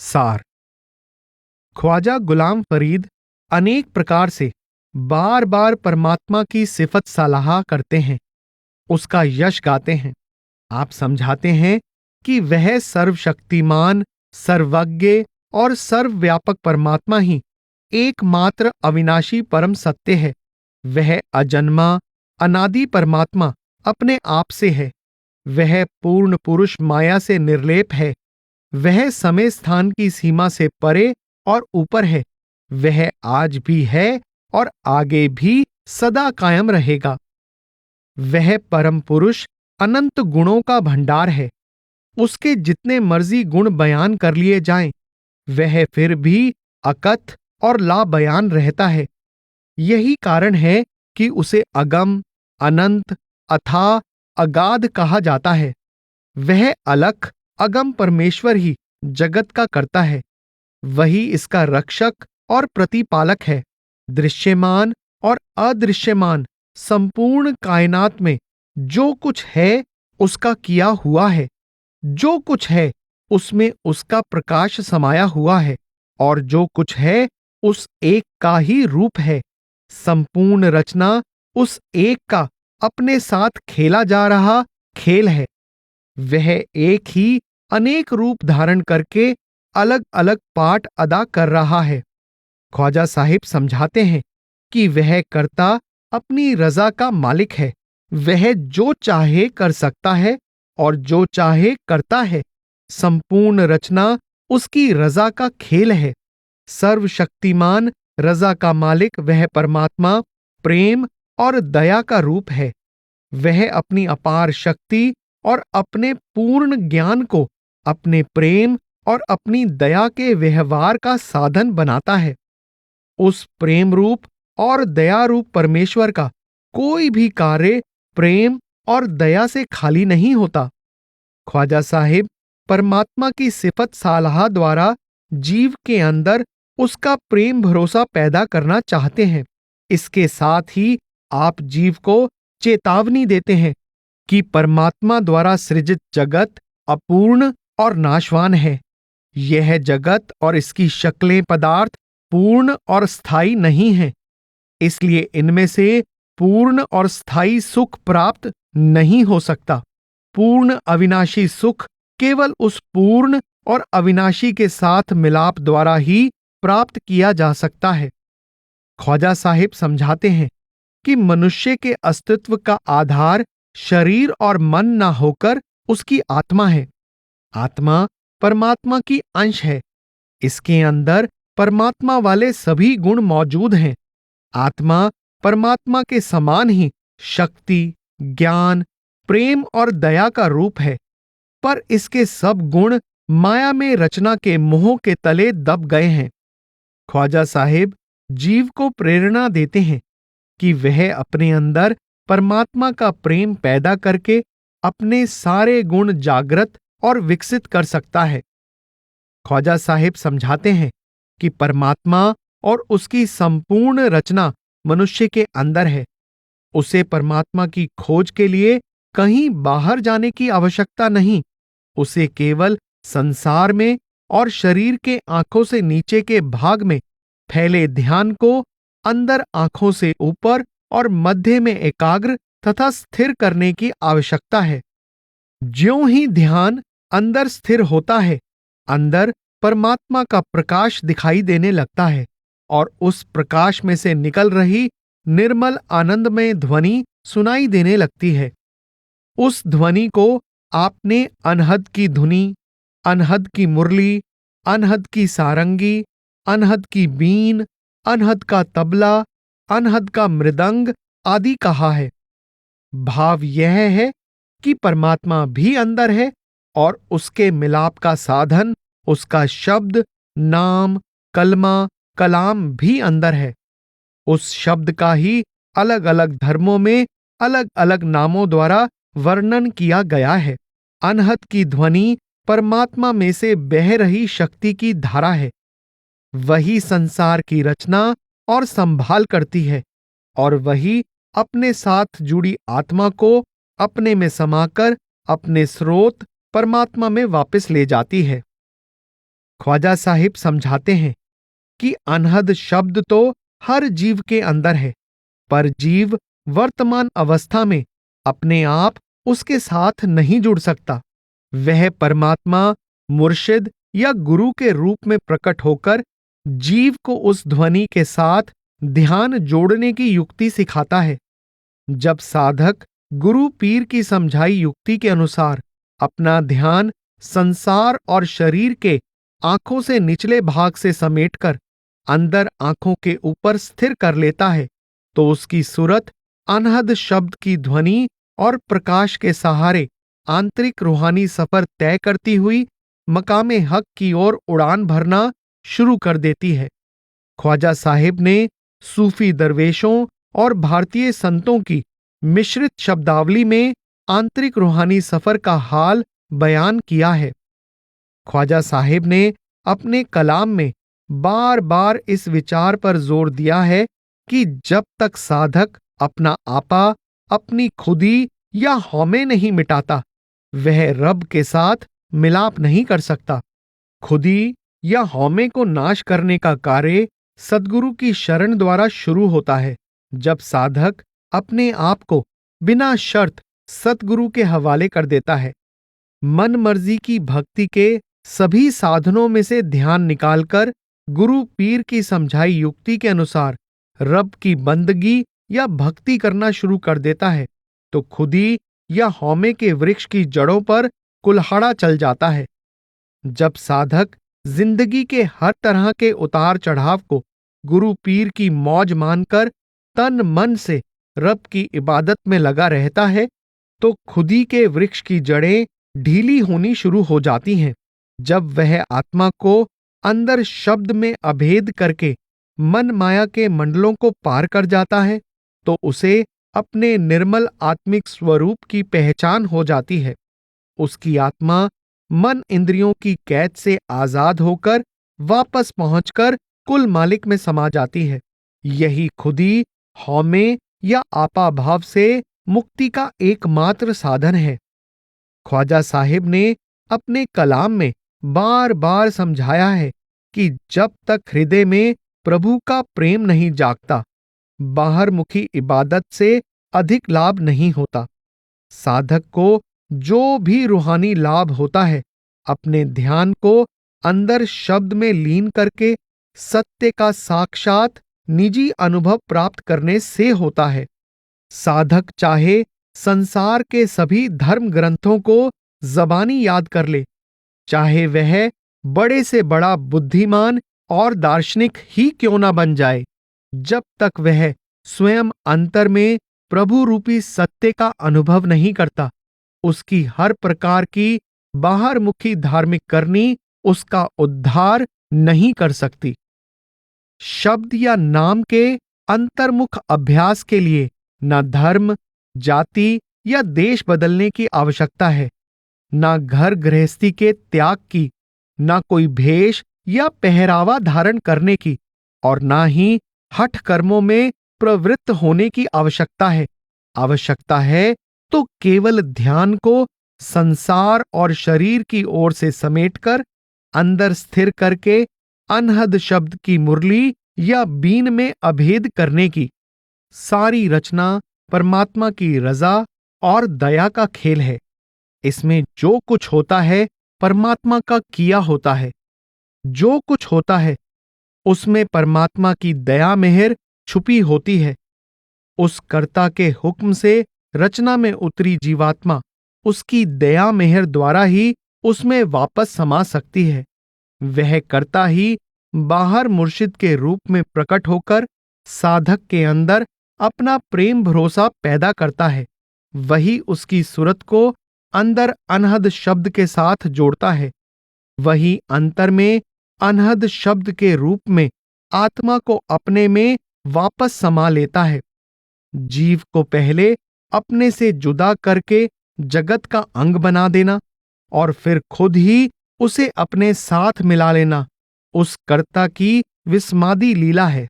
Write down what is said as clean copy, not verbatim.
सार। ख्वाजा गुलाम फरीद अनेक प्रकार से बार बार परमात्मा की सिफत सलाह करते हैं, उसका यश गाते हैं। आप समझाते हैं कि वह सर्वशक्तिमान, सर्वज्ञ और सर्वव्यापक परमात्मा ही एकमात्र अविनाशी परम सत्य है। वह अजन्मा अनादि परमात्मा अपने आप से है। वह पूर्ण पुरुष माया से निर्लेप है। वह समय स्थान की सीमा से परे और ऊपर है। वह आज भी है और आगे भी सदा कायम रहेगा। वह परम पुरुष अनंत गुणों का भंडार है। उसके जितने मर्जी गुण बयान कर लिए जाएं, वह फिर भी अकथ और लाबयान रहता है। यही कारण है कि उसे अगम, अनंत, अथाह, अगाध कहा जाता है। वह अलख अगम परमेश्वर ही जगत का करता है। वही इसका रक्षक और प्रतिपालक है। दृश्यमान और अदृश्यमान संपूर्ण कायनात में जो कुछ है उसका किया हुआ है। जो कुछ है उसमें उसका प्रकाश समाया हुआ है और जो कुछ है उस एक का ही रूप है। संपूर्ण रचना उस एक का अपने साथ खेला जा रहा खेल है। वह एक ही अनेक रूप धारण करके अलग अलग पाठ अदा कर रहा है। ख्वाजा साहिब समझाते हैं कि वह कर्ता अपनी रजा का मालिक है। वह जो चाहे कर सकता है और जो चाहे करता है। संपूर्ण रचना उसकी रजा का खेल है। सर्वशक्तिमान रजा का मालिक वह परमात्मा प्रेम और दया का रूप है। वह अपनी अपार शक्ति और अपने पूर्ण ज्ञान को अपने प्रेम और अपनी दया के व्यवहार का साधन बनाता है। उस प्रेम रूप और दया रूप परमेश्वर का कोई भी कार्य प्रेम और दया से खाली नहीं होता। ख्वाजा साहिब परमात्मा की सिफत सालाह द्वारा जीव के अंदर उसका प्रेम भरोसा पैदा करना चाहते हैं। इसके साथ ही आप जीव को चेतावनी देते हैं कि परमात्मा द्वारा सृजित जगत अपूर्ण और नाशवान है। यह जगत और इसकी शक्लें पदार्थ पूर्ण और स्थायी नहीं हैं। इसलिए इनमें से पूर्ण और स्थायी सुख प्राप्त नहीं हो सकता। पूर्ण अविनाशी सुख केवल उस पूर्ण और अविनाशी के साथ मिलाप द्वारा ही प्राप्त किया जा सकता है। ख्वाजा साहिब समझाते हैं कि मनुष्य के अस्तित्व का आधार शरीर और मन ना होकर उसकी आत्मा है। आत्मा परमात्मा की अंश है। इसके अंदर परमात्मा वाले सभी गुण मौजूद हैं। आत्मा परमात्मा के समान ही शक्ति, ज्ञान, प्रेम और दया का रूप है, पर इसके सब गुण माया में रचना के मोह के तले दब गए हैं। ख्वाजा साहिब जीव को प्रेरणा देते हैं कि वह अपने अंदर परमात्मा का प्रेम पैदा करके अपने सारे गुण जागृत और विकसित कर सकता है। ख्वाजा साहिब समझाते हैं कि परमात्मा और उसकी संपूर्ण रचना मनुष्य के अंदर है। उसे परमात्मा की खोज के लिए कहीं बाहर जाने की आवश्यकता नहीं। उसे केवल संसार में और शरीर के आंखों से नीचे के भाग में फैले ध्यान को अंदर आंखों से ऊपर और मध्य में एकाग्र तथा स्थिर करने की आवश्यकता है। ज्यों ही ध्यान अंदर स्थिर होता है, अंदर परमात्मा का प्रकाश दिखाई देने लगता है और उस प्रकाश में से निकल रही निर्मल आनंदमय ध्वनि सुनाई देने लगती है। उस ध्वनि को आपने अनहद की धुनी, अनहद की मुरली, अनहद की सारंगी, अनहद की बीन, अनहद का तबला, अनहद का मृदंग आदि कहा है। भाव यह है कि परमात्मा भी अंदर है और उसके मिलाप का साधन उसका शब्द, नाम, कलमा, कलाम भी अंदर है। उस शब्द का ही अलग अलग धर्मों में अलग अलग नामों द्वारा वर्णन किया गया है। अनहद की ध्वनि परमात्मा में से बह रही शक्ति की धारा है। वही संसार की रचना और संभाल करती है और वही अपने साथ जुड़ी आत्मा को अपने में समाकर अपने स्रोत परमात्मा में वापस ले जाती है। ख्वाजा साहिब समझाते हैं कि अनहद शब्द तो हर जीव के अंदर है, पर जीव वर्तमान अवस्था में अपने आप उसके साथ नहीं जुड़ सकता। वह परमात्मा मुर्शिद या गुरु के रूप में प्रकट होकर जीव को उस ध्वनि के साथ ध्यान जोड़ने की युक्ति सिखाता है। जब साधक गुरु पीर की समझाई युक्ति के अनुसार अपना ध्यान संसार और शरीर के आंखों से निचले भाग से समेटकर अंदर आंखों के ऊपर स्थिर कर लेता है, तो उसकी सूरत अनहद शब्द की ध्वनि और प्रकाश के सहारे आंतरिक रूहानी सफर तय करती हुई मकामे हक की ओर उड़ान भरना शुरू कर देती है। ख्वाजा साहिब ने सूफी दरवेशों और भारतीय संतों की मिश्रित शब्दावली में आंतरिक रूहानी सफर का हाल बयान किया है। ख्वाजा साहिब ने अपने कलाम में बार बार इस विचार पर जोर दिया है कि जब तक साधक अपना आपा, अपनी खुदी या हौमे नहीं मिटाता, वह रब के साथ मिलाप नहीं कर सकता। खुदी या हौमे को नाश करने का कार्य सद्गुरु की शरण द्वारा शुरू होता है। जब साधक अपने आप को बिना शर्त सद्गुरु के हवाले कर देता है, मन मर्जी की भक्ति के सभी साधनों में से ध्यान निकालकर गुरु पीर की समझाई युक्ति के अनुसार रब की बंदगी या भक्ति करना शुरू कर देता है, तो खुदी या हौमे के वृक्ष की जड़ों पर कुल्हाड़ा चल जाता है। जब साधक जिंदगी के हर तरह के उतार चढ़ाव को गुरु पीर की मौज मानकर तन मन से रब की इबादत में लगा रहता है, तो खुदी के वृक्ष की जड़ें ढीली होनी शुरू हो जाती हैं। जब वह आत्मा को अंदर शब्द में अभेद करके मन माया के मंडलों को पार कर जाता है, तो उसे अपने निर्मल आत्मिक स्वरूप की पहचान हो जाती है। उसकी आत्मा मन इंद्रियों की कैद से आजाद होकर वापस पहुंचकर कुल मालिक में समा जाती है। यही खुदी, हौमे या आपा भाव से मुक्ति का एकमात्र साधन है। ख्वाजा साहिब ने अपने कलाम में बार बार समझाया है कि जब तक हृदय में प्रभु का प्रेम नहीं जागता, बाहरमुखी इबादत से अधिक लाभ नहीं होता। साधक को जो भी रूहानी लाभ होता है, अपने ध्यान को अंदर शब्द में लीन करके सत्य का साक्षात निजी अनुभव प्राप्त करने से होता है। साधक चाहे संसार के सभी धर्म ग्रंथों को जबानी याद कर ले, चाहे वह बड़े से बड़ा बुद्धिमान और दार्शनिक ही क्यों ना बन जाए, जब तक वह स्वयं अंतर में प्रभु रूपी सत्य का अनुभव नहीं करता, उसकी हर प्रकार की बाहरमुखी धार्मिक करनी उसका उद्धार नहीं कर सकती। शब्द या नाम के अंतर्मुख अभ्यास के लिए न धर्म, जाति या देश बदलने की आवश्यकता है, न घर गृहस्थी के त्याग की, न कोई भेष या पहरावा धारण करने की, और न ही हठ कर्मों में प्रवृत्त होने की आवश्यकता है। आवश्यकता है तो केवल ध्यान को संसार और शरीर की ओर से समेटकर अंदर स्थिर करके अनहद शब्द की मुरली या बीन में अभेद करने की। सारी रचना परमात्मा की रजा और दया का खेल है। इसमें जो कुछ होता है परमात्मा का किया होता है। जो कुछ होता है उसमें परमात्मा की दया मेहर छुपी होती है। उस कर्ता के हुक्म से रचना में उतरी जीवात्मा उसकी दया मेहर द्वारा ही उसमें वापस समा सकती है। वह कर्ता ही बाहर मुर्शिद के रूप में प्रकट होकर साधक के अंदर अपना प्रेम भरोसा पैदा करता है। वही उसकी सूरत को अंदर अनहद शब्द के साथ जोड़ता है। वही अंतर में अनहद शब्द के रूप में आत्मा को अपने में वापस समा लेता है। जीव को पहले अपने से जुदा करके जगत का अंग बना देना और फिर खुद ही उसे अपने साथ मिला लेना उस कर्ता की विस्मादी लीला है।